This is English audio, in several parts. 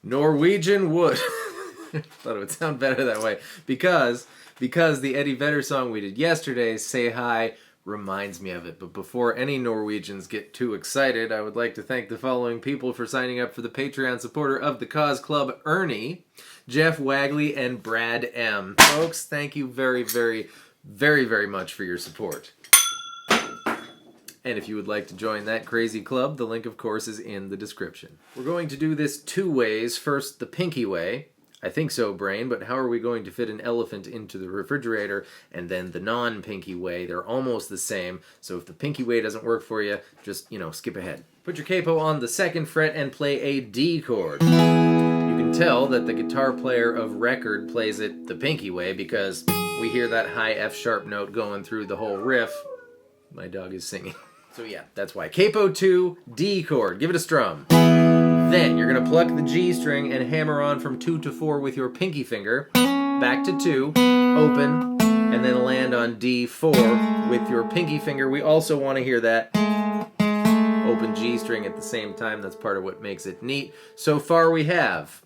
Norwegian Wood. Thought it would sound better that way. Because the Eddie Vedder song we did yesterday, Say Hi, reminds me of it. But before any Norwegians get too excited, I would like to thank the following people for signing up for the Patreon supporter of the Cause Club: Ernie, Jeff Wagley, and Brad M. Folks, thank you very, very, very, very much for your support. And if you would like to join that crazy club, the link, of course, is in the description. We're going to do this two ways. First, the pinky way. I think so, brain, but how are we going to fit an elephant into the refrigerator? And then the non-pinky way. They're almost the same, so if the pinky way doesn't work for you, just, skip ahead. Put your capo on the 2nd fret and play a D chord. You can tell that the guitar player of record plays it the pinky way because we hear that high F sharp note going through the whole riff. My dog is singing. So yeah, that's why. Capo 2, D chord. Give it a strum. Then you're going to pluck the G string and hammer on from 2 to 4 with your pinky finger. Back to 2, open, and then land on D4 with your pinky finger. We also want to hear that open G string at the same time. That's part of what makes it neat. So far we have...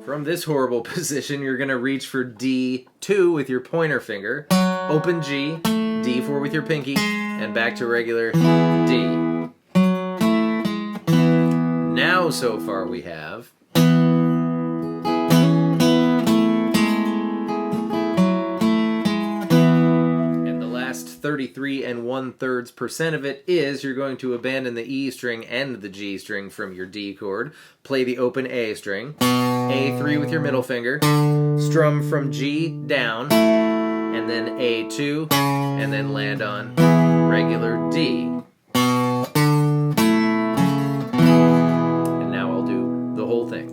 From this horrible position, you're going to reach for D2 with your pointer finger, open G, D4 with your pinky, and back to regular D. Now, so far, we have... And the last 33 1/3% of it is you're going to abandon the E string and the G string from your D chord, play the open A string, A3 with your middle finger, strum from G down, and then A2, and then land on regular D. And now I'll do the whole thing.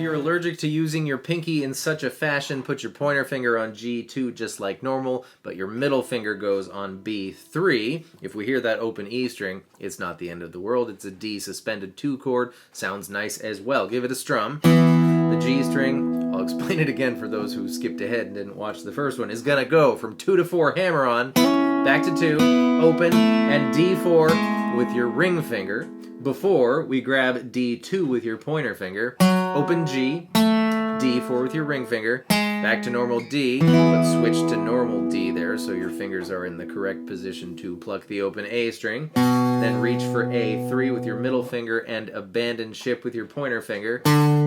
Allergic to using your pinky in such a fashion, put your pointer finger on G2 just like normal, but your middle finger goes on B3. If we hear that open E string, it's not the end of the world. It's a D suspended 2 chord. Sounds nice as well. Give it a strum. The G string, I'll explain it again for those who skipped ahead and didn't watch the first one, is gonna go from 2 to 4, hammer on, back to 2, open, and D4 with your ring finger. Before, we grab D2 with your pointer finger, open G, D4 with your ring finger, back to normal D, but switch to normal D there so your fingers are in the correct position to pluck the open A string. Then reach for A3 with your middle finger and abandon ship with your pointer finger.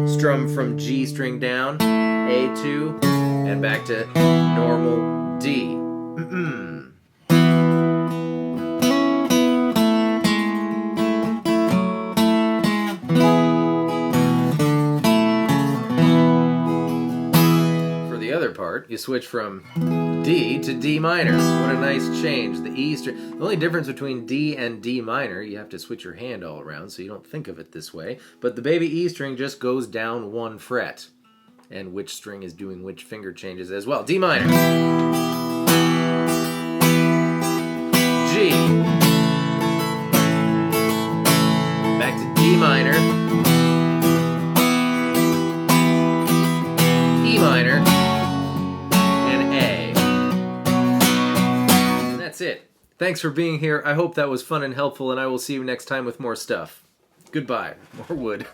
Strum from G string down, A2, and back to normal D. Part, you switch from D to D minor. What a nice change. The E string. The only difference between D and D minor, you have to switch your hand all around so you don't think of it this way, but the baby E string just goes down 1 fret. And which string is doing which finger changes as well. D minor. G. Back to D minor. E minor. That's it. Thanks for being here. I hope that was fun and helpful, and I will see you next time with more stuff. Goodbye. More wood.